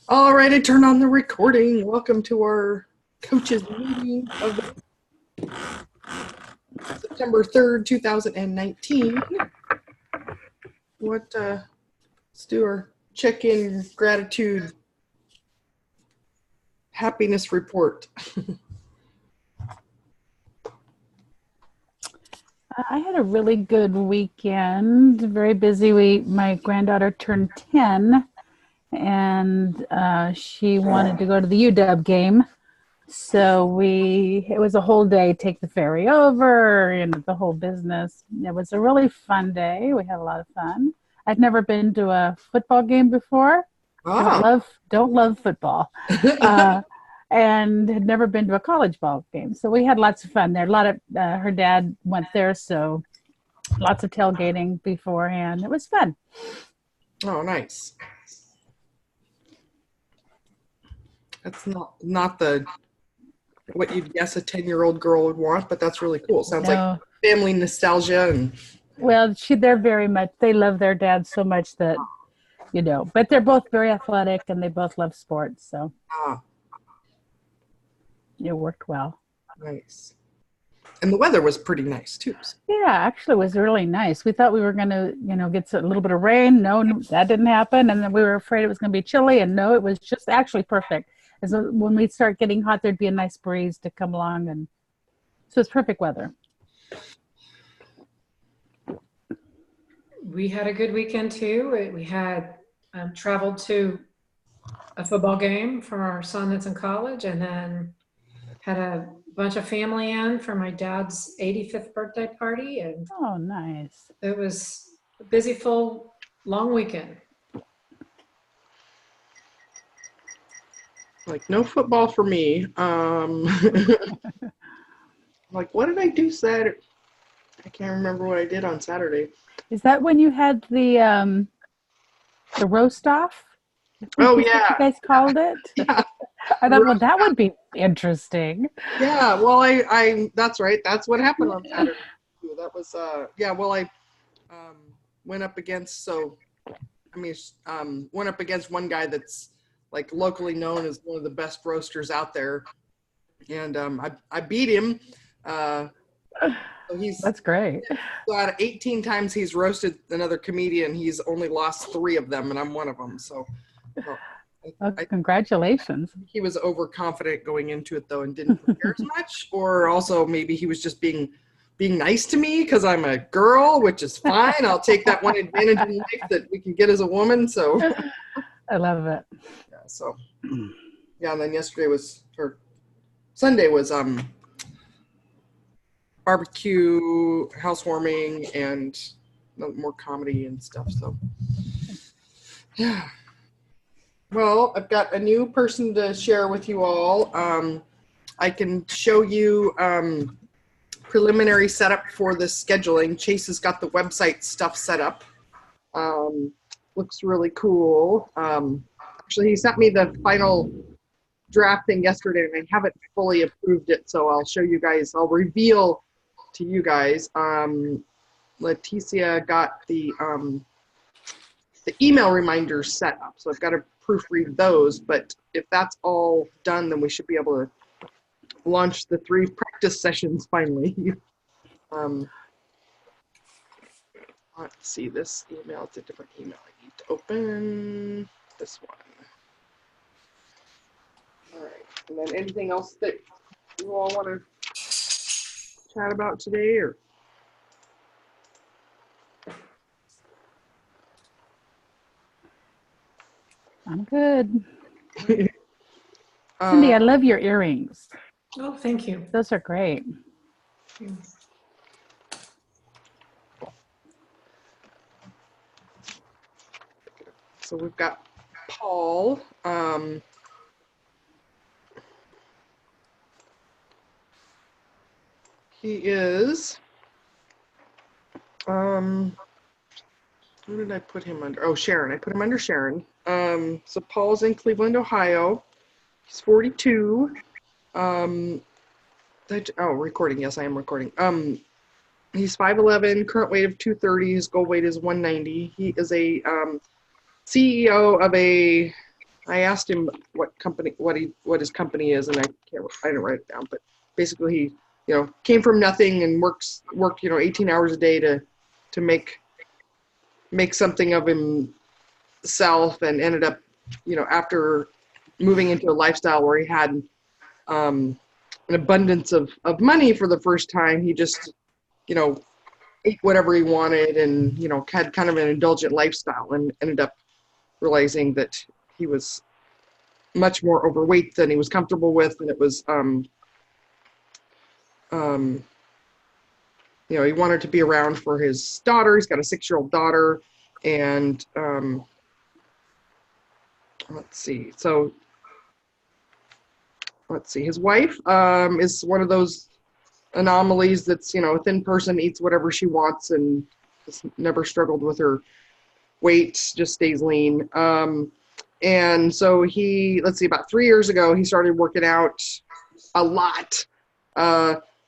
All right, I turned on the recording. Welcome to our coaches meeting of September 3rd, 2019. Let's do our check-in gratitude happiness report. I had a really good weekend, very busy week. My granddaughter turned 10 and she wanted to go to the UW game. So it was a whole day, take the ferry over and the whole business. It was a really fun day. We had a lot of fun. I'd never been to a football game before. Don't Ah. love football. Uh, and had never been to a college ball game. So we had lots of fun there. A lot of her dad went there, so lots of tailgating beforehand. It was fun. Oh, nice. That's not the what you'd guess a 10-year-old girl would want, but that's really cool. Sounds like No, family nostalgia and well, they're very much, they love their dad so much that, but they're both very athletic and they both love sports. So ah, it worked well. nice. And the weather was pretty nice too. Yeah, actually, it was really nice. We thought we were going to, get a little bit of rain. No, that didn't happen. And then we were afraid it was going to be chilly. And no, it was just actually perfect. And so when we start getting hot, there'd be a nice breeze to come along. And so it's perfect weather. We had a good weekend too. We had traveled to a football game for our son that's in college, and then had a bunch of family in for my dad's 85th birthday party. And Oh, nice. it was a busy, full, long weekend. Like, no football for me. Like, what did I do Saturday? I can't remember what I did on Saturday. Is that when you had the roast off? Oh, Is what yeah. you guys called it? Yeah. I thought, well, that would be interesting. Yeah. Well, I that's right. That's what happened on Saturday. That was, yeah. Well, I went up against, went up against one guy that's like locally known as one of the best roasters out there. And I beat him. So That's great. So out of 18 times he's roasted another comedian, he's only lost 3 of them, and I'm one of them. So Congratulations. I think he was overconfident going into it, though, and didn't prepare as much. Or also maybe he was just being nice to me because I'm a girl, which is fine. I'll take that one advantage in life that we can get as a woman. So I love it. yeah, yeah, and then Sunday was barbecue, housewarming, and more comedy and stuff. So, yeah. Well, I've got a new person to share with you all. I can show you preliminary setup for the scheduling. Chase has got the website stuff set up. Looks really cool. Actually, he sent me the final draft thing yesterday, and I haven't fully approved it, so I'll show you guys. I'll reveal to you guys. Leticia got the email reminders set up, so I've got to proofread those. But if that's all done, then we should be able to launch the 3 practice sessions finally. Let's see, this email, it's a different email. I need to open this one. All right, and then anything else that you all want to chat about today, or? I'm good. Cindy, I love your earrings. Oh, thank you. Those are great. So we've got Paul. He is, who did I put him under? Oh, Sharon. I put him under Sharon. So Paul's in Cleveland, Ohio. He's 42. Recording. Yes, I am recording. He's 5'11", current weight of 230. His goal weight is 190. He is a CEO of a I asked him what his company is, and I didn't write it down, but basically he, came from nothing and worked, 18 hours a day to make something of himself, and ended up, after moving into a lifestyle where he had an abundance of money for the first time, he just, ate whatever he wanted, and, had kind of an indulgent lifestyle, and ended up realizing that he was much more overweight than he was comfortable with. And it was, he wanted to be around for his daughter. He's got a 6-year-old daughter. And let's see, his wife is one of those anomalies that's, a thin person, eats whatever she wants, and has never struggled with her weight, just stays lean. And so about 3 years ago, he started working out a lot,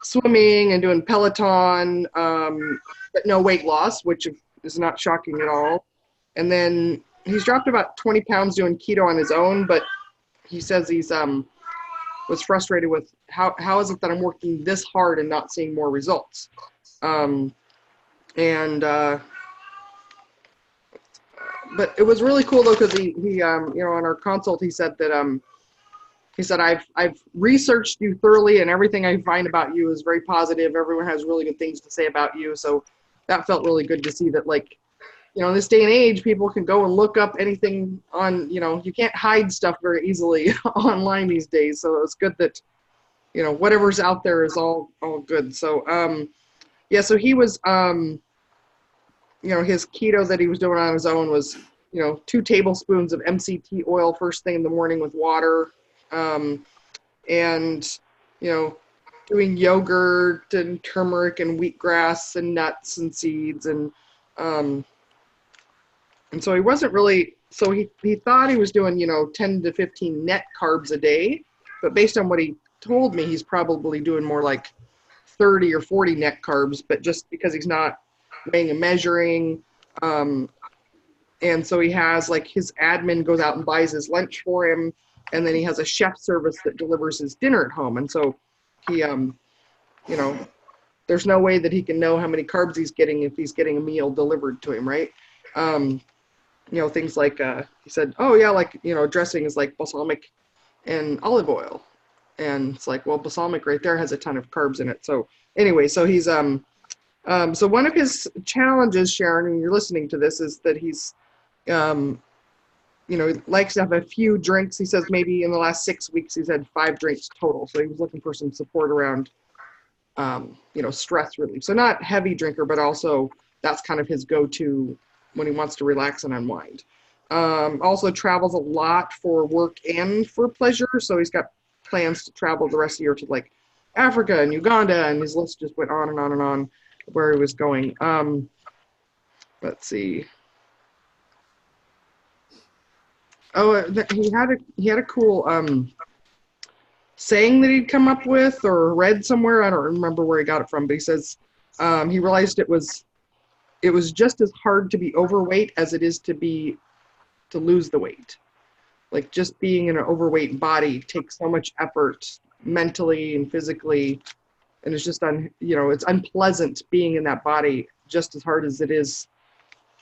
swimming and doing Peloton, but no weight loss, which is not shocking at all. And then he's dropped about 20 pounds doing keto on his own, but he says he's was frustrated with how is it that I'm working this hard and not seeing more results. But it was really cool though, because he on our consult, he said that I've researched you thoroughly, and everything I find about you is very positive. Everyone has really good things to say about you. So that felt really good to see that, like, in this day and age, people can go and look up anything on, you can't hide stuff very easily online these days. So it's good that, whatever's out there is all good. So, so he was, his keto that he was doing on his own was, 2 tablespoons of MCT oil first thing in the morning with water, and, doing yogurt and turmeric and wheatgrass and nuts and seeds, and so he wasn't really, so he thought he was doing, 10 to 15 net carbs a day, but based on what he told me, he's probably doing more like 30 or 40 net carbs, but just because he's not weighing and measuring. And so he has, like, his admin goes out and buys his lunch for him, and then he has a chef service that delivers his dinner at home. And so he, there's no way that he can know how many carbs he's getting if he's getting a meal delivered to him, right? Things like, he said, oh yeah, like, dressing is like balsamic and olive oil. And it's like, well, balsamic right there has a ton of carbs in it. So anyway, so he's, so one of his challenges, Sharon, and you're listening to this, is that he's, he likes to have a few drinks. He says maybe in the last 6 weeks, he's had 5 drinks total. So he was looking for some support around, stress relief. So not heavy drinker, but also that's kind of his go-to when he wants to relax and unwind. Also travels a lot for work and for pleasure. So he's got plans to travel the rest of the year to, like, Africa and Uganda, and his list just went on and on and on where he was going. Let's see. Oh, he had a cool saying that he'd come up with or read somewhere. I don't remember where he got it from, but he says he realized it was just as hard to be overweight as it is to lose the weight. Like, just being in an overweight body takes so much effort mentally and physically, and it's just it's unpleasant being in that body just as hard as it is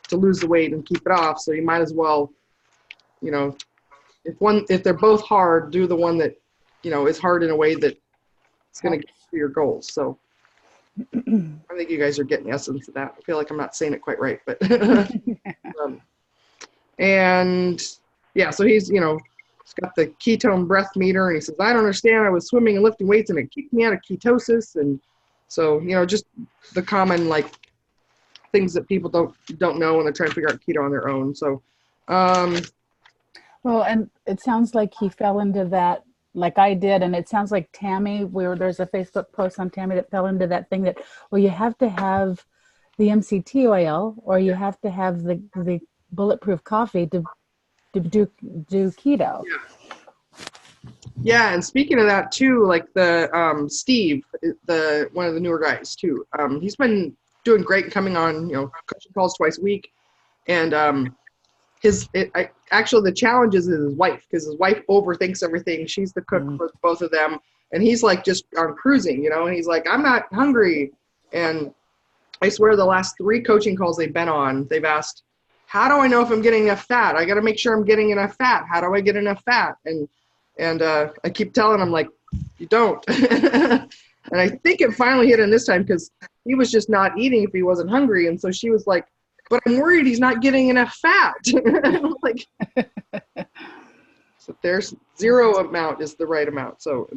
to lose the weight and keep it off. So you might as well, if they're both hard, do the one that, is hard in a way that it's going to get to your goals. So I think you guys are getting the essence of that. I feel like I'm not saying it quite right, but and yeah, so he's, he's got the ketone breath meter, and he says, I don't understand. I was swimming and lifting weights and it kicked me out of ketosis. And so, just the common, like, things that people don't know when they're trying to figure out keto on their own. So, well, and it sounds like he fell into that, like I did. And it sounds like Tammy, there's a Facebook post on Tammy that fell into that thing that, well, you have to have the MCT oil, or you have to have the bulletproof coffee to do keto. Yeah, and speaking of that too, like the Steve, one of the newer guys too, he's been doing great, coming on, coaching calls twice a week, and actually the challenge is his wife, because his wife overthinks everything. She's the cook for both of them, and he's like just on cruising, and he's like, I'm not hungry. And I swear the last 3 coaching calls they've been on, they've asked, how do I know if I'm getting enough fat? I got to make sure I'm getting enough fat. How do I get enough fat? And I keep telling him, like, you don't. And I think it finally hit him this time, because he was just not eating if he wasn't hungry. And so she was like, but I'm worried he's not getting enough fat. Like, so there's 0 amount is the right amount. So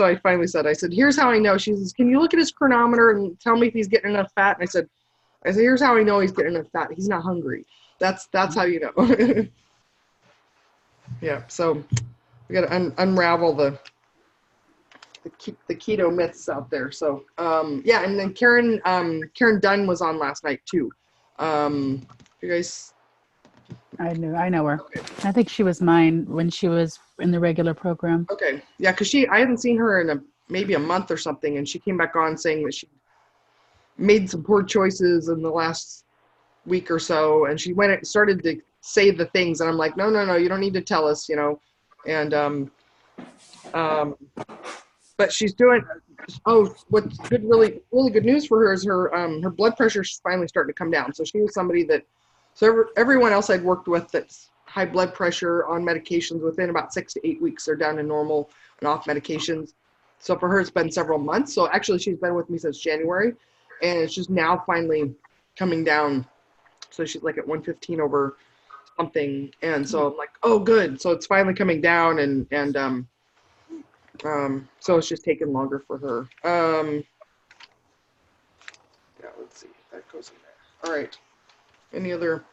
I finally said, here's how I know. She says, can you look at his chronometer and tell me if he's getting enough fat? And I said, here's how I know he's getting enough fat. He's not hungry. That's how you know. Yeah. So we got to unravel the keto myths out there. So yeah, and then Karen Dunn was on last night too. You guys? I know her. Okay. I think she was mine when she was in the regular program. Okay. Yeah, because I hadn't seen her in maybe a month or something, and she came back on saying that she made some poor choices in the last week or so, and she started to say the things, and I'm like, no, you don't need to tell us, and but she's doing. Oh, what's good, really good news for her is her blood pressure is finally starting to come down. So she was somebody that, everyone else I'd worked with that's high blood pressure on medications, within about 6 to 8 weeks they're down to normal and off medications. So for her it's been several months. So actually she's been with me since January, and it's just now finally coming down. So she's like at 115 over something, and so I'm like, oh good. So it's finally coming down, and so it's just taking longer for her. Yeah, let's see. That goes in there. All right. Any other?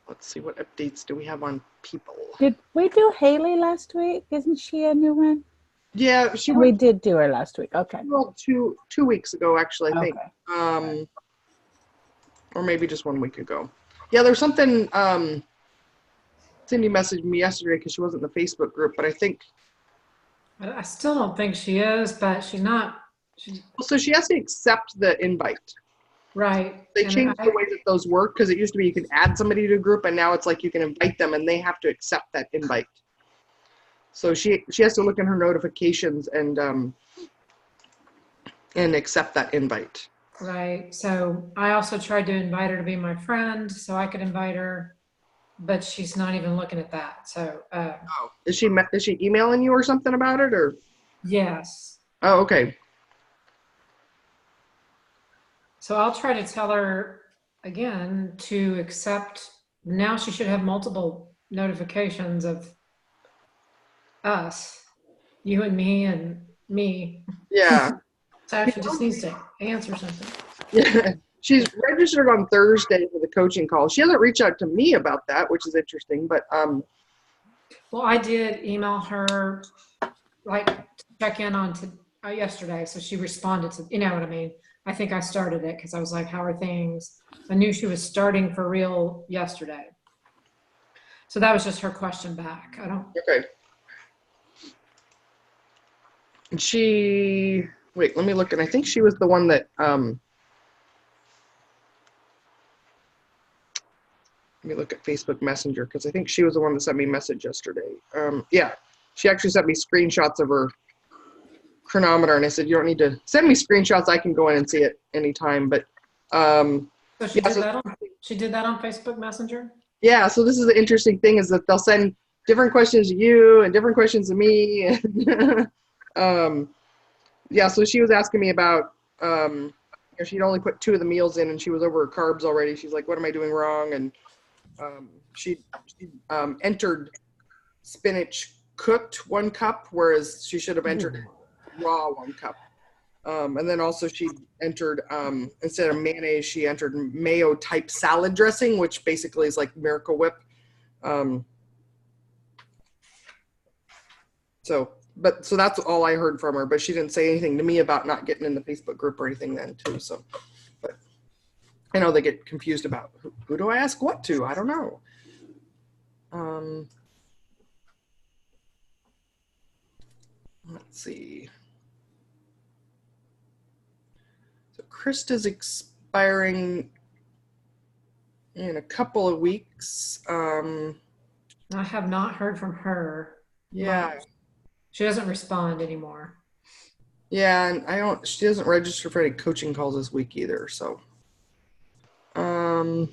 Let's see. What updates do we have on people? Did we do Haley last week? Isn't she a new one? Yeah, We did do her last week. Okay. Well, two weeks ago, actually, I think. Okay. Or maybe just 1 week ago. Yeah, there's something. Cindy messaged me yesterday because she wasn't in the Facebook group, but I think. I still don't think she is, but she's not. So she has to accept the invite. Right. They changed the way that those work, because it used to be you could add somebody to a group, and now it's like you can invite them and they have to accept that invite. So she has to look in her notifications and accept that invite. Right. So I also tried to invite her to be my friend so I could invite her, but she's not even looking at that. So Is she emailing you or something about it, or? Yes. Oh, okay. So I'll try to tell her again to accept. Now she should have multiple notifications of us, you and me and me. Yeah. So she just needs to answer something. Yeah. She's registered on Thursday for the coaching call. She hasn't reached out to me about that, which is interesting, but well, I did email her like to check in on yesterday, so she responded to, you know what I mean? I think I started it because I was like, how are things? I knew she was starting for real yesterday. So that was just her question back. Okay. And wait, let me look, and I think she was the one that let me look at Facebook Messenger, because I think she was the one that sent me a message yesterday. Yeah, she actually sent me screenshots of her chronometer, and I said, you don't need to send me screenshots. I can go in and see it anytime. But so she did that on Facebook Messenger? Yeah, so this is the interesting thing, is that they'll send different questions to you and different questions to me. Yeah, so she was asking me about, she'd only put 2 of the meals in, and she was over her carbs already. She's like, what am I doing wrong? And she entered spinach cooked 1 cup, whereas she should have entered raw 1 cup. And then also she entered, instead of mayonnaise, she entered mayo type salad dressing, which basically is like Miracle Whip. So that's all I heard from her, but she didn't say anything to me about not getting in the Facebook group or anything then too. So, but I know they get confused about who do I ask what to? I don't know. Let's see. So Krista's expiring in a couple of weeks. I have not heard from her Yeah. much. She doesn't respond anymore. Yeah, and she doesn't register for any coaching calls this week either, so. And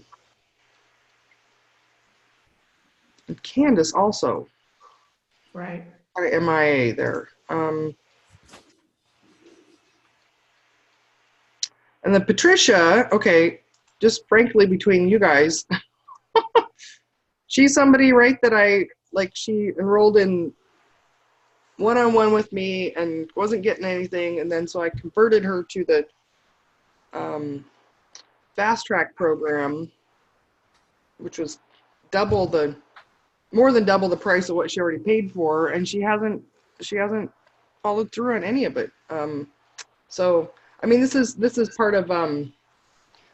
Candace also. Right. MIA there. And then Patricia, okay, just frankly between you guys, she's somebody, right, that she enrolled in one-on-one with me and wasn't getting anything, and then so I converted her to the fast track program, which was more than double the price of what she already paid for, and she hasn't followed through on any of it. So I mean, this is part of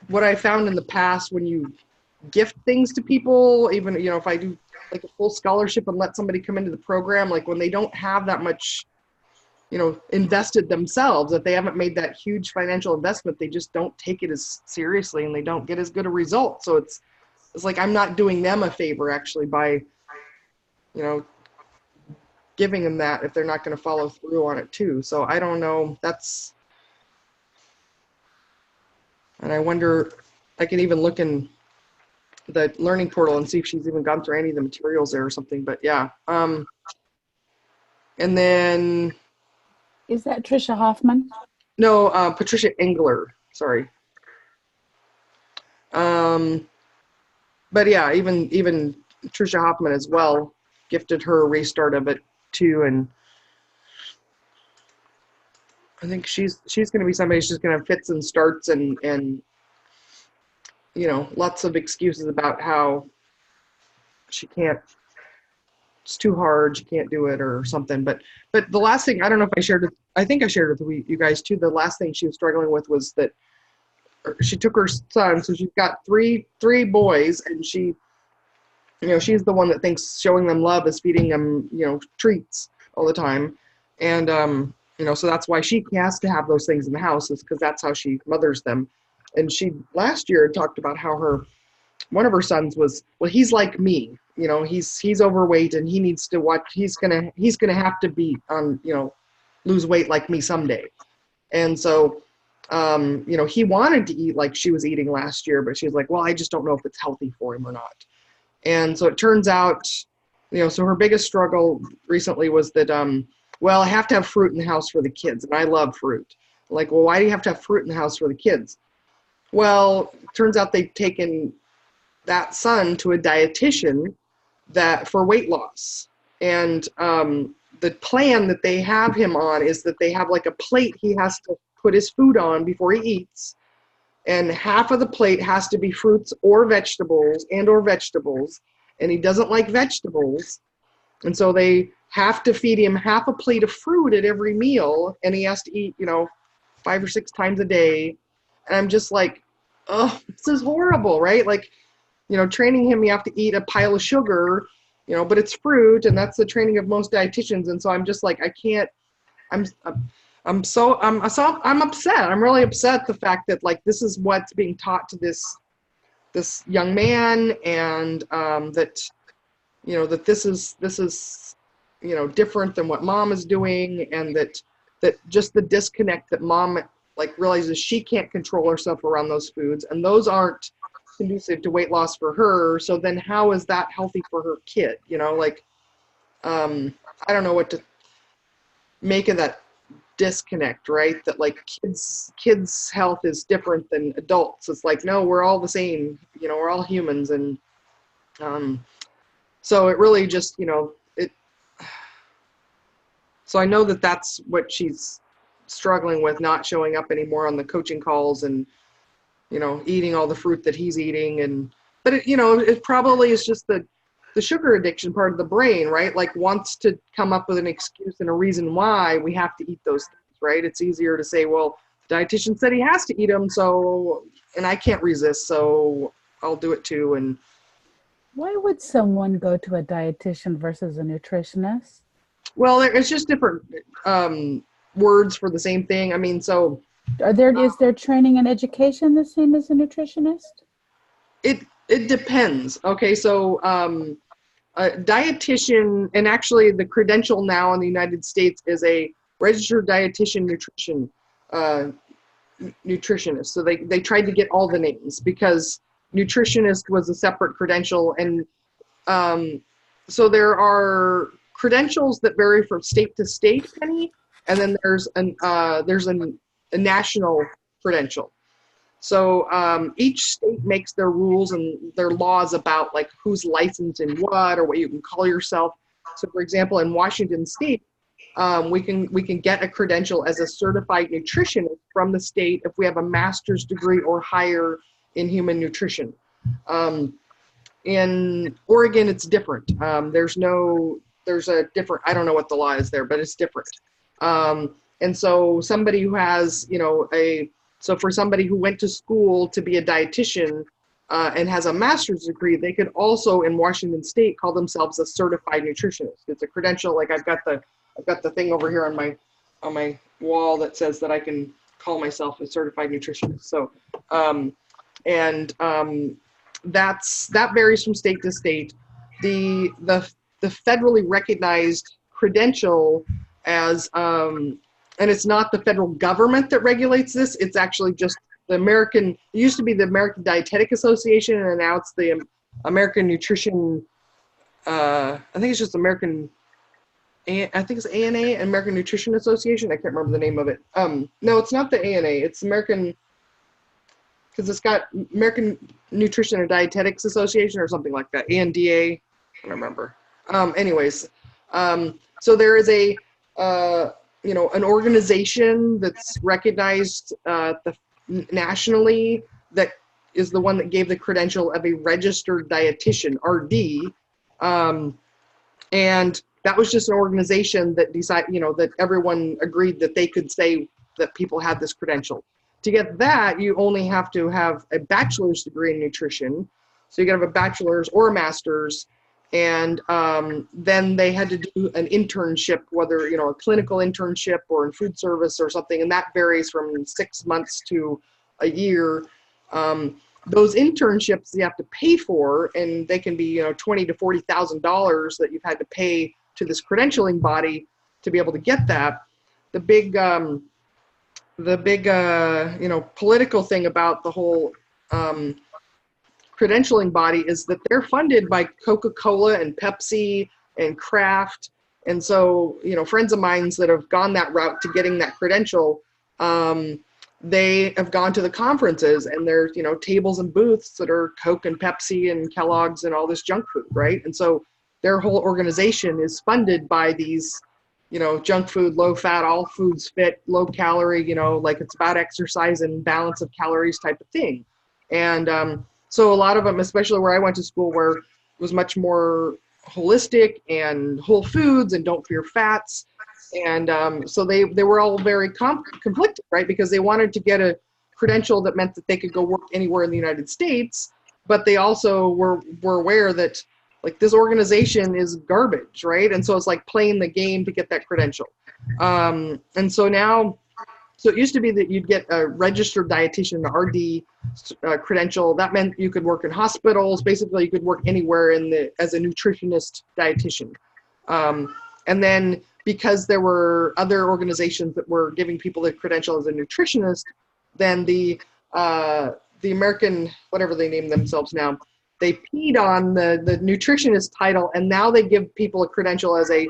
what I found in the past when you gift things to people, even if I do like a full scholarship and let somebody come into the program, like when they don't have that much invested themselves, that they haven't made that huge financial investment, they just don't take it as seriously and they don't get as good a result. So it's like I'm not doing them a favor actually by giving them that if they're not going to follow through on it too. So I don't know, and I wonder, I can even look in the learning portal and see if she's even gone through any of the materials there or something, but yeah. And then. Is that Trisha Hoffman? No, Patricia Engler, sorry. But yeah, even Trisha Hoffman as well gifted her a restart of it too, and I think she's going to be somebody who's just going to have fits and starts and lots of excuses about how she can't. It's too hard. She can't do it or something. But the last thing, I don't know if I shared it. I think I shared it with you guys too. The last thing she was struggling with was that she took her son. So she's got three boys, and she, she's the one that thinks showing them love is feeding them, treats all the time. And, so that's why she has to have those things in the house, is because that's how she mothers them. And she last year talked about how one of her sons was, well, he's like me, he's overweight and he needs to watch, he's gonna have to be on, lose weight like me someday. And so, he wanted to eat like she was eating last year, but she's like, well, I just don't know if it's healthy for him or not. And so it turns out, so her biggest struggle recently was that, well, I have to have fruit in the house for the kids, and I love fruit. Like, well, why do you have to have fruit in the house for the kids? Well, turns out they've taken that son to a dietitian that for weight loss. And the plan that they have him on is that they have like a plate he has to put his food on before he eats. And half of the plate has to be fruits or vegetables. And he doesn't like vegetables. And so they have to feed him half a plate of fruit at every meal. And he has to eat, 5 or 6 times a day. And I'm just like, oh, this is horrible, right? Like, training him, you have to eat a pile of sugar, but it's fruit, and that's the training of most dietitians. And so I'm just like, I can't, I'm upset. I'm really upset the fact that like, this is what's being taught to this young man, and that this is different than what mom is doing, and that just the disconnect that mom like realizes she can't control herself around those foods, and those aren't conducive to weight loss for her. So then how is that healthy for her kid? I don't know what to make of that disconnect, right? That like kids health is different than adults. It's like, no, we're all the same, we're all humans. And so it really just, so I know that that's what she's struggling with, not showing up anymore on the coaching calls and eating all the fruit that he's eating. But it probably is just the sugar addiction part of the brain, right? Like wants to come up with an excuse and a reason why we have to eat those things, right? It's easier to say, well, the dietitian said he has to eat them, and I can't resist, so I'll do it too. And why would someone go to a dietitian versus a nutritionist? Well, it's just different words for the same thing. I mean, so is their training and education the same as a nutritionist? It It depends. Okay, so a dietitian, and actually the credential now in the United States is a registered dietitian uh, nutritionist. So they tried to get all the names because nutritionist was a separate credential, and so there are credentials that vary from state to state, Penny, and then a national credential. So each state makes their rules and their laws about like who's licensed in what or what you can call yourself. So, for example, in Washington State, we can get a credential as a certified nutritionist from the state if we have a master's degree or higher in human nutrition. In Oregon, it's different. There's a different, I don't know what the law is there, but it's different. And so somebody who has, so for somebody who went to school to be a dietitian and has a master's degree, they could also in Washington State call themselves a certified nutritionist. It's a credential. Like I've got the thing over here on my wall that says that I can call myself a certified nutritionist. So, that varies from state to state. The federally recognized credential as and it's not the federal government that regulates this. It's actually just the American. It used to be the American Dietetic Association, and now it's the American Nutrition. I think it's just American. I think it's ANA, American Nutrition Association. I can't remember the name of it. No, it's not the ANA. It's American, because it's got American Nutrition and Dietetics Association or something like that. ANDA. I don't remember. Anyways, so there is an organization that's recognized nationally that is the one that gave the credential of a registered dietitian, RD, and that was just an organization that decided, that everyone agreed that they could say that people had this credential. To get that, you only have to have a bachelor's degree in nutrition. So you can have a bachelor's or a master's. And then they had to do an internship, whether, a clinical internship or in food service or something. And that varies from 6 months to a year. Those internships you have to pay for, and they can be, $20,000 to $40,000 that you've had to pay to this credentialing body to be able to get that. The big political thing about the whole credentialing body is that they're funded by Coca-Cola and Pepsi and Kraft. And so, friends of mine that have gone that route to getting that credential, they have gone to the conferences, and there's, tables and booths that are Coke and Pepsi and Kellogg's and all this junk food, right? And so their whole organization is funded by these, junk food, low fat, all foods fit, low calorie, like it's about exercise and balance of calories type of thing. And so a lot of them, especially where I went to school, where it was much more holistic and whole foods and don't fear fats. And so they were all very conflicted, right? Because they wanted to get a credential that meant that they could go work anywhere in the United States, but they also were aware that like this organization is garbage, right? And so it's like playing the game to get that credential. And so now, so it used to be that you'd get a registered dietitian, RD credential. That meant you could work in hospitals. Basically, you could work anywhere as a nutritionist dietitian. And then because there were other organizations that were giving people the credential as a nutritionist, then the American, whatever they name themselves now, they peed on the nutritionist title, and now they give people a credential as a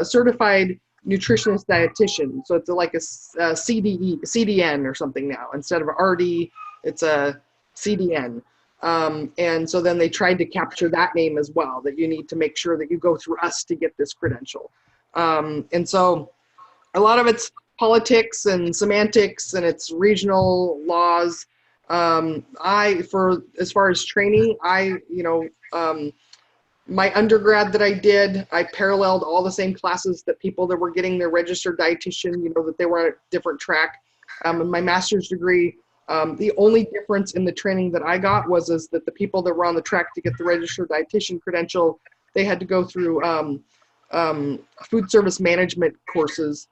certified nutritionist dietitian. So it's like a CDN or something now. Instead of RD, it's a CDN. And so then they tried to capture that name as well, that you need to make sure that you go through us to get this credential. And so a lot of it's politics and semantics, and it's regional laws. As far as training, my undergrad that I did, I paralleled all the same classes that people that were getting their registered dietitian, that they were on a different track. In my master's degree, the only difference in the training that I got was that the people that were on the track to get the registered dietitian credential, they had to go through food service management courses.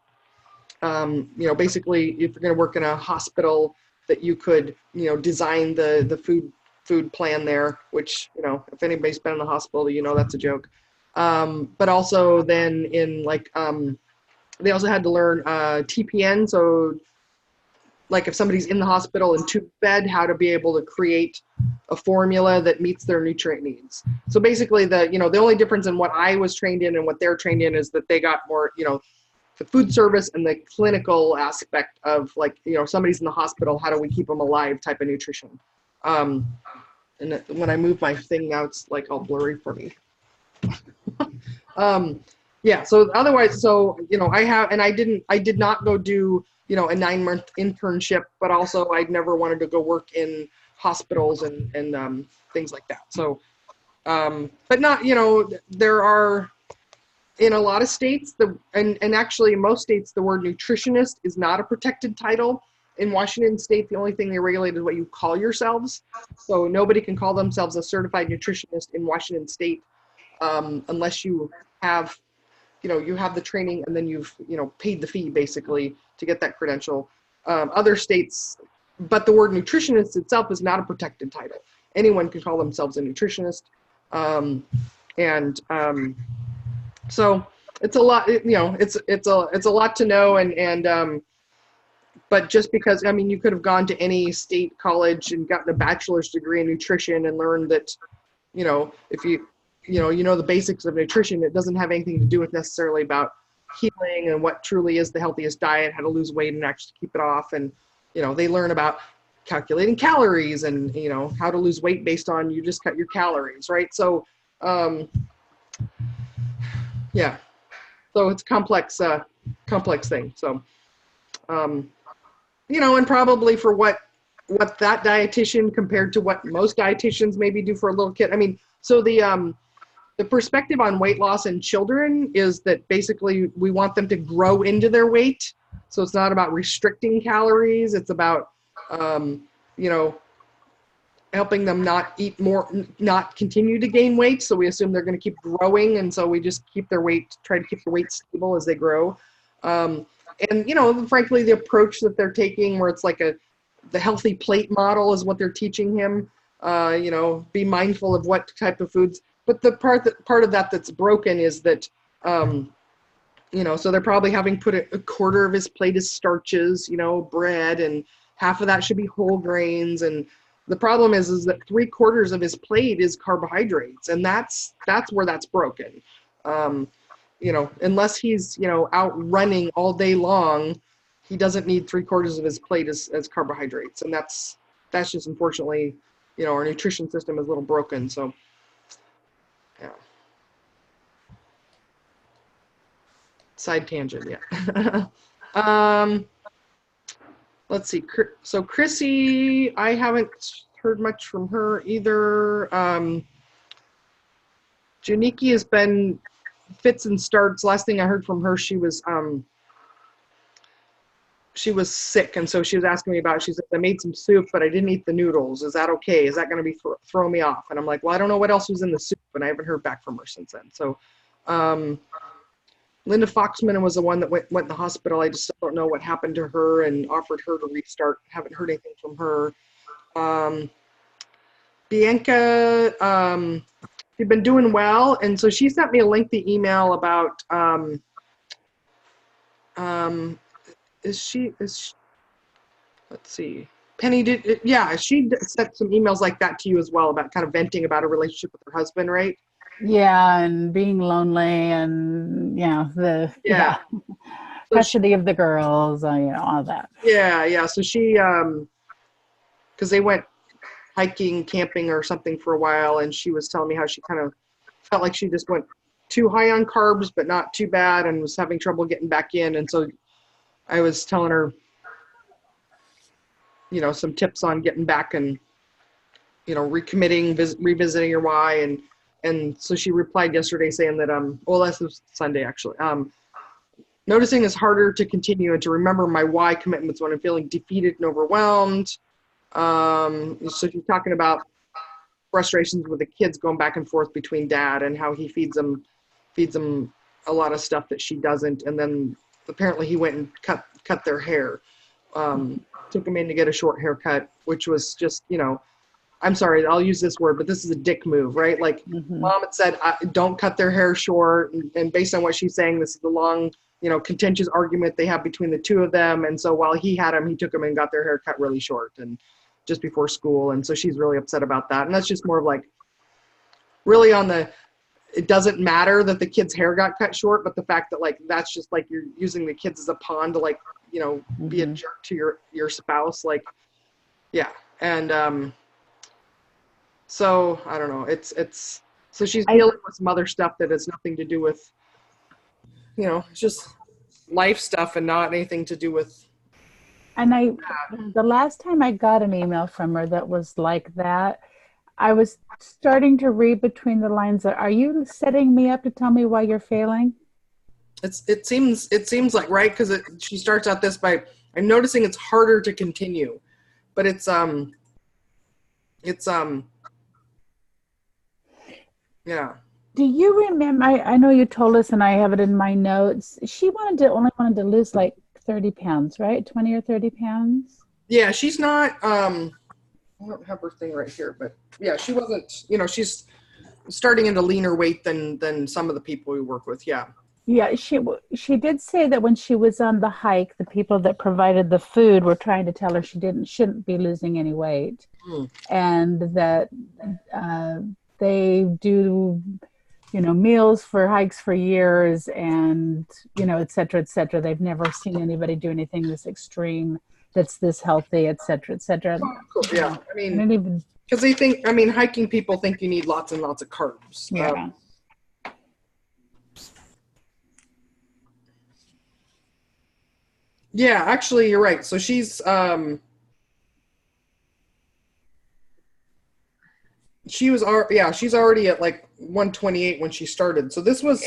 Basically, if you're going to work in a hospital, that you could, design the food food plan there, which, you know, if anybody's been in the hospital, you know, that's a joke. But also then in like, they also had to learn TPN. So like if somebody's in the hospital and tube fed, how to be able to create a formula that meets their nutrient needs. So basically the, you know, the only difference in what I was trained in and what they're trained in is that they got more, you know, the food service and the clinical aspect of like, you know, somebody's in the hospital, how do we keep them alive type of nutrition. And when I move my thing now, it's like all blurry for me. Yeah, so otherwise, so, you know, I did not go do, you know, a 9-month internship, but also I'd never wanted to go work in hospitals and things like that. So, but not, you know, there are, in a lot of states, and actually in most states, the word nutritionist is not a protected title. In Washington State, the only thing they regulate is what you call yourselves. So nobody can call themselves a certified nutritionist in Washington State unless you have, you know, you have the training and then you've, you know, paid the fee basically to get that credential. Other states, but the word nutritionist itself is not a protected title. Anyone can call themselves a nutritionist. So it's a lot, you know, it's a lot to know. But just because, I mean, you could have gone to any state college and gotten a bachelor's degree in nutrition and learned that, you know, if you know the basics of nutrition, it doesn't have anything to do with necessarily about healing and what truly is the healthiest diet, how to lose weight and actually keep it off. And, you know, they learn about calculating calories and, you know, how to lose weight based on you just cut your calories, right? So, yeah, so it's complex thing. So, you know, and probably for what that dietitian compared to what most dietitians maybe do for a little kid. I mean, so the perspective on weight loss in children is that basically we want them to grow into their weight. So it's not about restricting calories. It's about, you know, helping them not eat more, not continue to gain weight. So we assume they're going to keep growing. And so we just keep their weight, try to keep the weight stable as they grow. And, you know, frankly, the approach that they're taking where it's like the healthy plate model is what they're teaching him, you know, be mindful of what type of foods. But the part of that that's broken is that, you know, so they're probably having put a quarter of his plate is starches, you know, bread, and half of that should be whole grains. And the problem is that 3/4 of his plate is carbohydrates, and that's where that's broken. You know, unless he's, you know, out running all day long, he doesn't need 3/4 of his plate as carbohydrates, and that's just unfortunately, you know, our nutrition system is a little broken. So. Yeah. Side tangent, yeah. Let's see. So Chrissy, I haven't heard much from her either. Janiki has been fits and starts. Last thing I heard from her, she was sick, and so she was asking me about, she said, I made some soup, but I didn't eat the noodles. Is that okay? Is that going to be throw me off? And I'm like, well, I don't know what else was in the soup, and I haven't heard back from her since then. So Linda Foxman was the one that went in the hospital. I just don't know what happened to her and offered her to restart. Haven't heard anything from her. Bianca, she's been doing well, and so she sent me a lengthy email about let's see, Penny she sent some emails like that to you as well about kind of venting about a relationship with her husband, right? Yeah, and being lonely, and custody of the girls, you know, all that. Yeah. So she, because they went hiking, camping, or something for a while, and she was telling me how she kind of felt like she just went too high on carbs, but not too bad, and was having trouble getting back in. And so I was telling her, you know, some tips on getting back and, you know, recommitting, revisiting your why. And so she replied yesterday saying that, well, this was Sunday actually. Noticing it's harder to continue and to remember my why commitments when I'm feeling defeated and overwhelmed. So she's talking about frustrations with the kids going back and forth between dad and how he feeds them a lot of stuff that she doesn't. And then apparently he went and cut their hair. Took him in to get a short haircut, which was just, you know, I'm sorry, I'll use this word, but this is a dick move, right? Like mom had said, don't cut their hair short. And based on what she's saying, this is the long, contentious argument they have between the two of them. And so while he had them, he took them and got their hair cut really short and just before school. And so she's really upset about that. And that's just more of like really it doesn't matter that the kid's hair got cut short, but the fact that like, that's just like, you're using the kids as a pawn to like, be a jerk to your spouse. Like, yeah. And, so I don't know. So she's dealing with some other stuff that has nothing to do with, it's just life stuff and not anything to do with. And the last time I got an email from her that was like that, I was starting to read between the lines. Are you setting me up to tell me why you're failing? It seems like, right? Because she starts out this by, I'm noticing it's harder to continue, but yeah. Do you remember, I know you told us and I have it in my notes, she only wanted to lose like 30 pounds, right? 20 or 30 pounds? Yeah, she's not, I don't have her thing right here, but yeah, she wasn't, she's starting into leaner weight than some of the people we work with. Yeah. Yeah, she did say that when she was on the hike, the people that provided the food were trying to tell her she shouldn't be losing any weight, and that they do, meals for hikes for years, and et cetera, et cetera. They've never seen anybody do anything this extreme that's this healthy, et cetera, et cetera. Oh, cool. Yeah, I mean, because they think, hiking people think you need lots and lots of carbs. Yeah. Yeah, actually, you're right. So she's she's already at like 128 when she started. So this was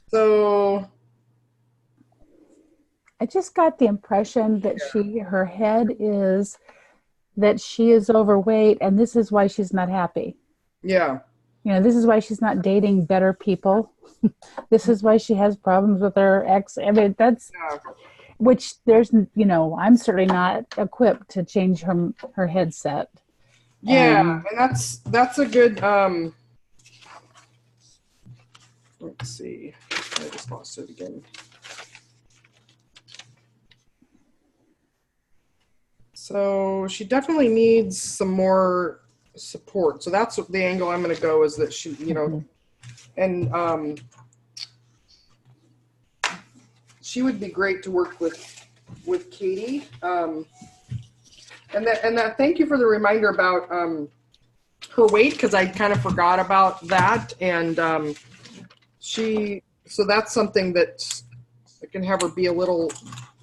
so I just got the impression that her head is that she is overweight and this is why she's not happy. Yeah. This is why she's not dating better people. This is why she has problems with her ex. I mean, which there's, I'm certainly not equipped to change her headset. Yeah. And that's a good, let's see. I just lost it again. So she definitely needs some more support. So that's the angle I'm going to go, is that she, and she would be great to work with Katie. And that thank you for the reminder about her weight, because I kind of forgot about that. And so that's something that I can have her be a little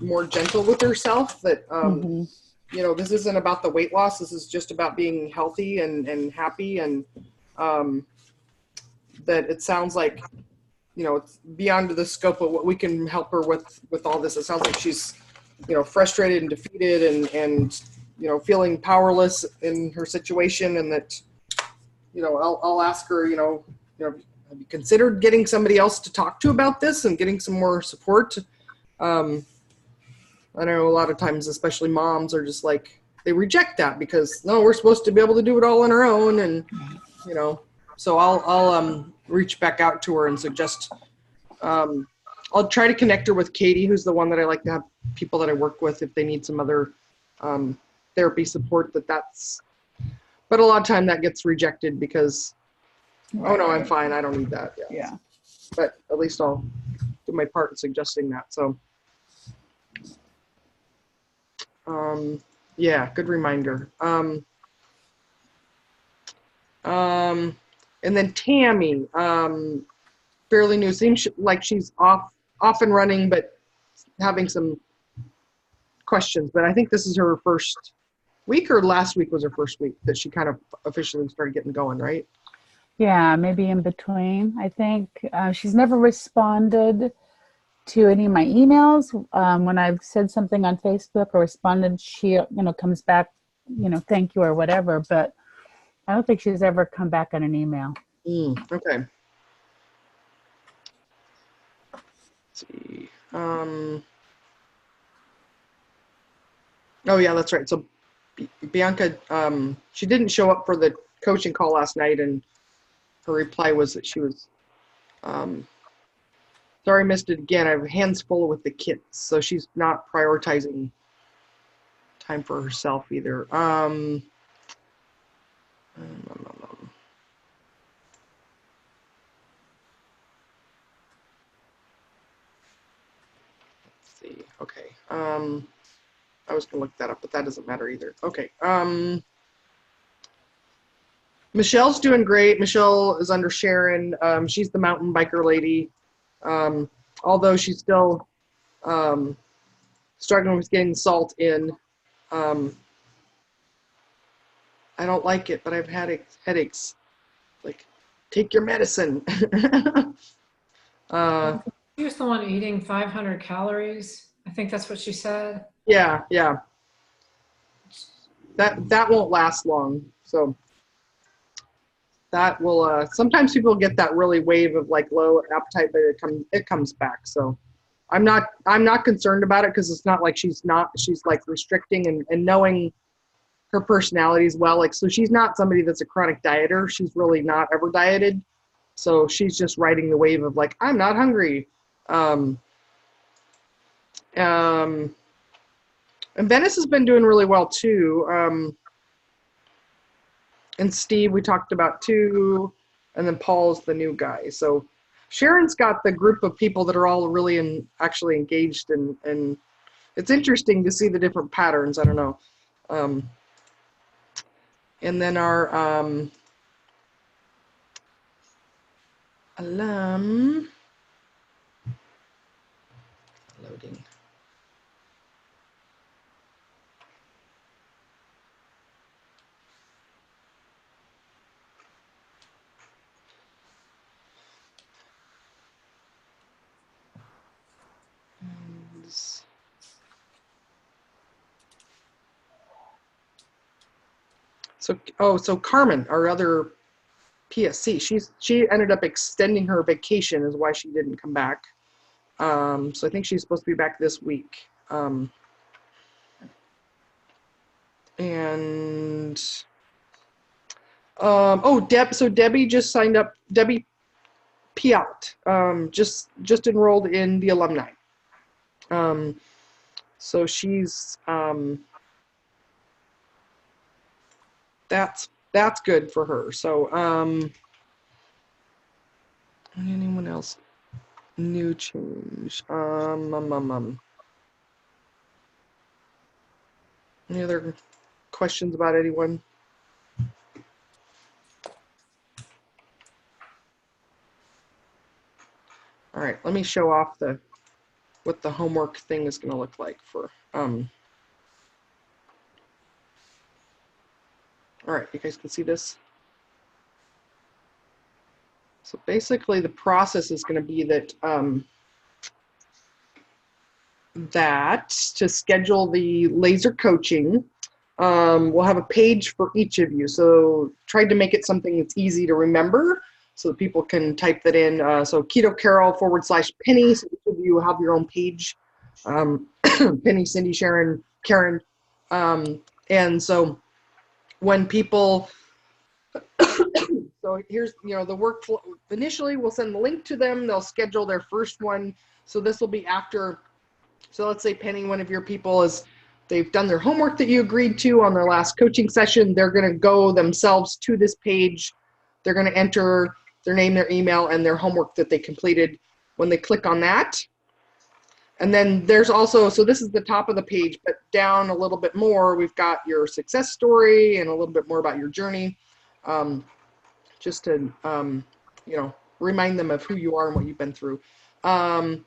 more gentle with herself, that this isn't about the weight loss. This is just about being healthy and happy. And that it sounds like, it's beyond the scope of what we can help her with all this. It sounds like she's, frustrated and defeated and feeling powerless in her situation. And that, I'll ask her, have you considered getting somebody else to talk to about this and getting some more support? I know a lot of times, especially moms, are just like, they reject that because, no, we're supposed to be able to do it all on our own. And, so I'll reach back out to her and suggest, I'll try to connect her with Katie, who's the one that I like to have people that I work with if they need some other therapy support. But a lot of time that gets rejected because, oh no, I'm fine, I don't need that. Yeah. But at least I'll do my part in suggesting that. So, yeah, good reminder. And then Tammy, fairly new, seems like she's off and running, but having some questions. But I think this is her first week, or last week was her first week that she kind of officially started getting going, right? Yeah, maybe in between. I think she's never responded to any of my emails. When I've said something on Facebook or responded, she, comes back, thank you or whatever. But I don't think she's ever come back on an email. Okay. Let's see. Oh yeah, that's right. So Bianca, she didn't show up for the coaching call last night, and her reply was that she was, um, sorry, I missed it again. I have hands full with the kids, so she's not prioritizing time for herself either. Let's see. Okay. I was gonna look that up, but that doesn't matter either. Okay. Michelle's doing great. Michelle is under Sharon. She's the mountain biker lady. Although she's still struggling with getting salt in. Um, I don't like it, but I've had headaches. Like, take your medicine. She was the one eating 500 calories. I think that's what she said. Yeah. That won't last long. So that will. Sometimes people get that really wave of like low appetite, but it comes back. So I'm not concerned about it because it's not like she's like restricting and knowing her personality as well. Like, so she's not somebody that's a chronic dieter. She's really not ever dieted. So she's just riding the wave of like, I'm not hungry. Um, um, and Venice has been doing really well too. And Steve, we talked about too. And then Paul's the new guy. So Sharon's got the group of people that are all really actually engaged, and it's interesting to see the different patterns. I don't know. And then our alum loading. So Carmen, our other PSC, she ended up extending her vacation is why she didn't come back. So I think she's supposed to be back this week. And so Debbie just signed up. Debbie Piat just enrolled in the alumni. So she's that's good for her. So anyone else? New change. Any other questions about anyone? All right, let me show off what the homework thing is going to look like for. All right, you guys can see this. So basically, the process is going to be that to schedule the laser coaching, we'll have a page for each of you. So tried to make it something that's easy to remember so that people can type that in. So Keto Carole /Penny. So each of you have your own page. Penny, Cindy, Sharon, Karen. And so when people, so here's, the workflow. Initially, we'll send the link to them. They'll schedule their first one. So this will be after. So let's say Penny, one of your people they've done their homework that you agreed to on their last coaching session. They're going to go themselves to this page. They're going to enter their name, their email, and their homework that they completed when they click on that. And then there's also, so this is the top of the page, but down a little bit more, we've got your success story and a little bit more about your journey, just to, remind them of who you are and what you've been through. And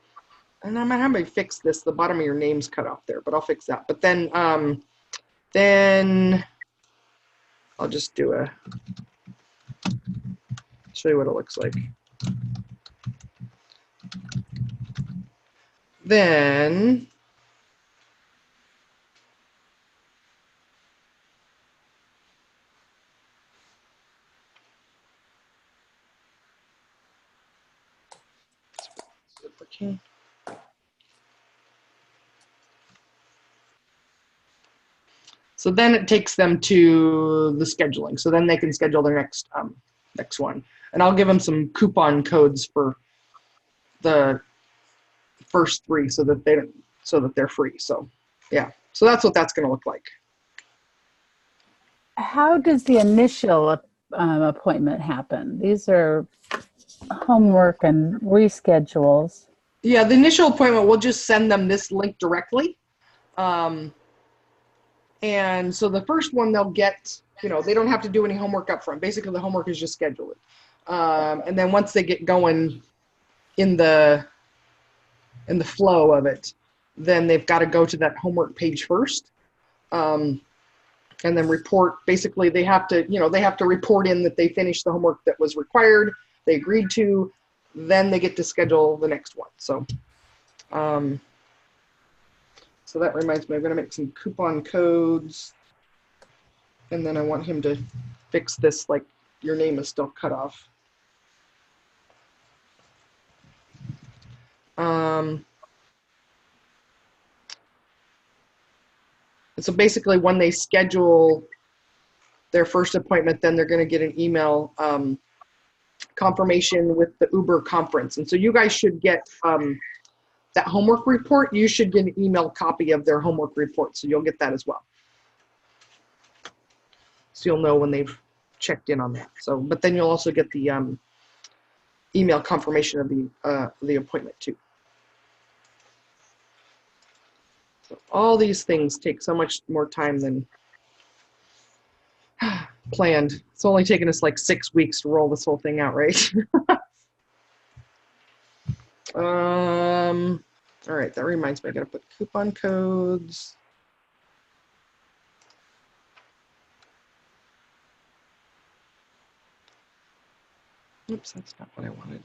I'm gonna have to fix this. The bottom of your name's cut off there, but I'll fix that. But then I'll just show you what it looks like. Then So then it takes them to the scheduling. So then they can schedule their next one. And I'll give them some coupon codes for the first 3 so that they're free. So yeah. So that's what that's going to look like. How does the initial appointment happen? These are homework and reschedules. Yeah, the initial appointment, we'll just send them this link directly. And so the first one they'll get, they don't have to do any homework up front. Basically, the homework is just schedule it. And then once they get going in the flow of it, then they've got to go to that homework page first. And then report. Basically, they have to report in that they finished the homework that was required, they agreed to, then they get to schedule the next one. So that reminds me, I'm going to make some coupon codes. And then I want him to fix this, like your name is still cut off. And so basically when they schedule their first appointment, then they're going to get an email confirmation with the Uber conference. And so you guys should get that homework report. You should get an email copy of their homework report. So you'll get that as well. So you'll know when they've checked in on that. So, but then you'll also get the email confirmation of the appointment too. So all these things take so much more time than planned. It's only taken us like 6 weeks to roll this whole thing out, right? All right, that reminds me, I gotta put coupon codes. Oops, that's not what I wanted.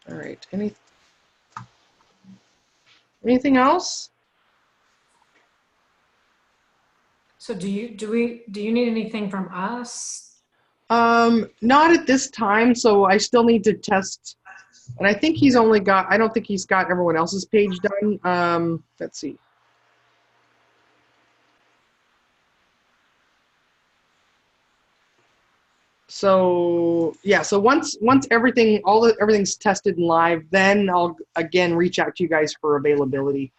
All right, anything else? So do you need anything from us? Not at this time. So I still need to test, and I think I don't think he's got everyone else's page done. Let's see. So yeah, so once everything's tested and live, then I'll again reach out to you guys for availability.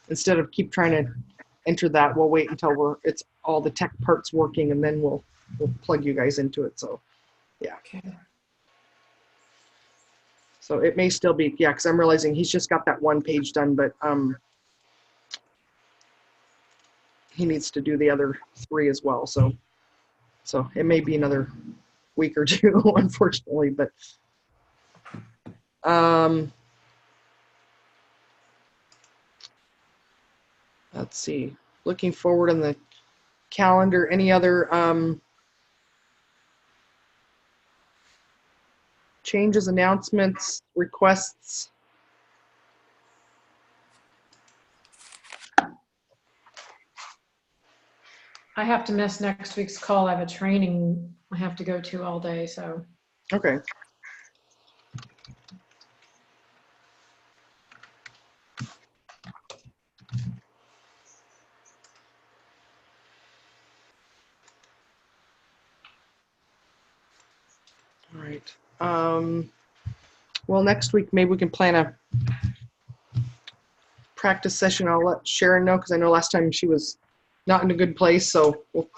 Instead of keep trying to enter that, we'll wait until it's all the tech parts working, and then we'll plug you guys into it. So yeah. Okay. So it may still be, yeah, because I'm realizing he's just got that one page done, but he needs to do the other 3 as well. So it may be another week or 2, unfortunately, but let's see. Looking forward on the calendar, any other changes, announcements, requests? I have to miss next week's call. I have a training I have to go to all day, so. Okay. All right. Well, next week, maybe we can plan a practice session. I'll let Sharon know, because I know last time she was not in a good place. So we'll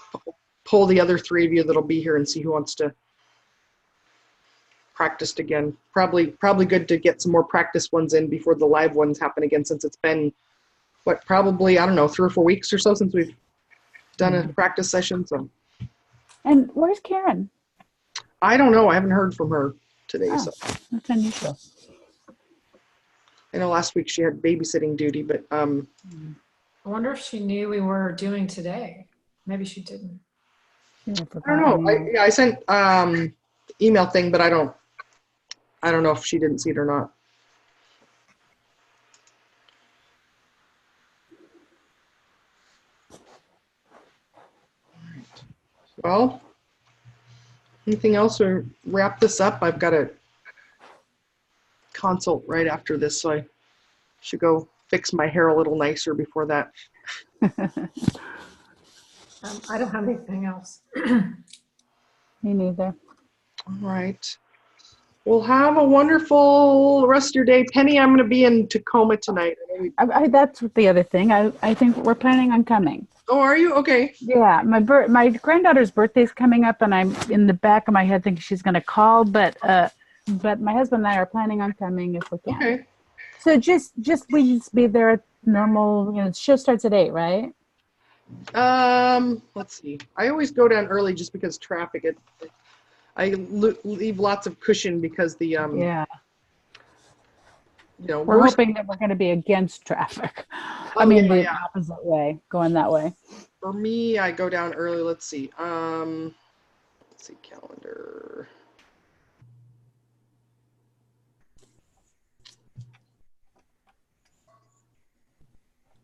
pull the other 3 of you that'll be here and see who wants to practice again. Probably good to get some more practice ones in before the live ones happen again, since it's been, probably, I don't know, 3 or 4 weeks or so since we've done a practice session. So. And where's Karen? I don't know. I haven't heard from her today. Oh, So that's unusual. I know last week she had babysitting duty, but I wonder if she knew we were doing today. Maybe she didn't. Yeah, I don't know. I sent email thing, but I don't know if she didn't see it or not. Well, anything else to wrap this up? I've got a consult right after this, so I should go fix my hair a little nicer before that. I don't have anything else. Me neither. All right. Well, have a wonderful rest of your day. Penny, I'm going to be in Tacoma tonight. That's the other thing. I think we're planning on coming. Oh, are you? Okay. Yeah, my granddaughter's birthday's coming up, and I'm in the back of my head thinking she's going to call, but my husband and I are planning on coming if we can. Okay. So just we just be there at normal. The show starts at 8, right? Let's see. I always go down early just because traffic. I leave lots of cushion because the Yeah. We're worst. hoping that we're going to be against traffic. Oh, I mean, yeah, the yeah. opposite way, going that way. For me, I go down early. Let's see. Let's see, calendar.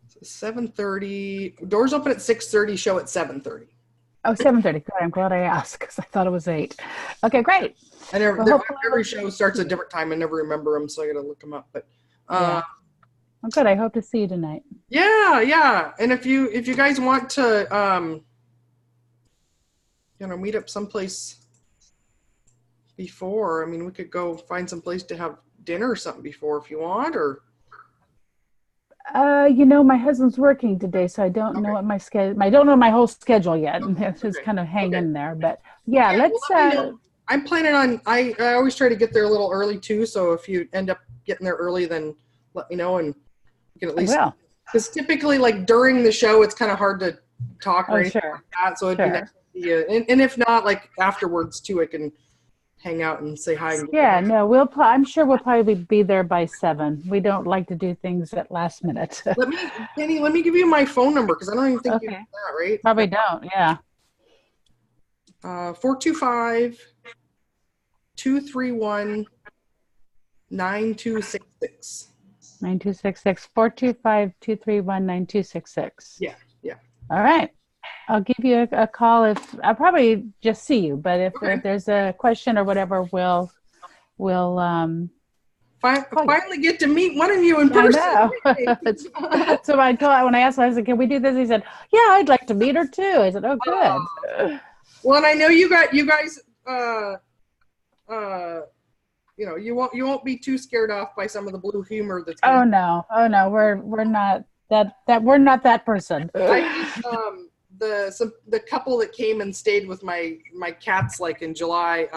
So 7:30. Doors open at 6:30. Show at 7:30. Oh, 7:30. Good. I'm glad I asked because I thought it was 8. Okay, great. I never. Well, Every show starts a different time. I never remember them, so I got to look them up. But Yeah. Well, good. I hope to see you tonight. yeah. And if you guys want to meet up someplace before, I mean, we could go find some place to have dinner or something before if you want, or My husband's working today, so I don't know what my schedule. I don't know my whole schedule yet. It's just kind of hanging there. But yeah, let's. Let me know. I'm planning on. I always try to get there a little early too. So if you end up getting there early, then let me know, and we can at least. Because typically, like during the show, it's kind of hard to talk or anything like that. So it'd be nice to see you. And if not, like afterwards too, I can hang out and say hi. Yeah, no, I'm sure we'll probably be there by 7. We don't like to do things at last minute. Penny, let me give you my phone number because I don't even think you have that, right? Probably don't. Yeah. 425-231-9266. 9266 425-231-9266. Yeah. All right. I'll give you a call I'll probably just see you, but if there's a question or whatever, we'll finally get to meet one of you in person. I know. So when I asked him, I said, "Can we do this?" He said, "Yeah, I'd like to meet her too." I said, "Oh, good." Well, and I know you guys. You won't be too scared off by some of the blue humor that's. Oh no, we're not that. We're not that person. The couple that came and stayed with my cats like in July,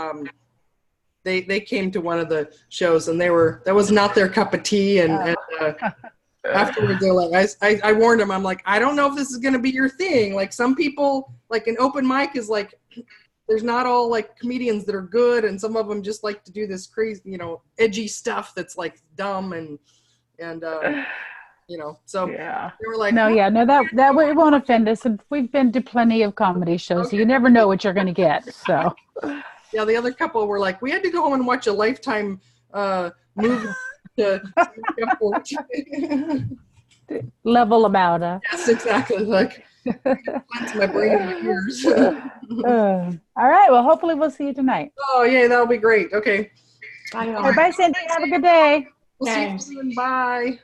they came to one of the shows and that was not their cup of tea and afterwards they're like I warned them, I'm like, I don't know if this is going to be your thing. Like some people, like an open mic is like, there's not all like comedians that are good, and some of them just like to do this crazy, edgy stuff that's like dumb and so they were like, no, that way it won't offend us. And we've been to plenty of comedy shows, so you never know what you're going to get. So, yeah, the other couple were like, we had to go home and watch a Lifetime movie to level about it. Yes, exactly. Like, cleanse my brain and my ears. All right. Well, hopefully we'll see you tonight. Oh, yeah, that'll be great. Okay. Bye, Cindy. Have a good day. We'll see you soon. Bye.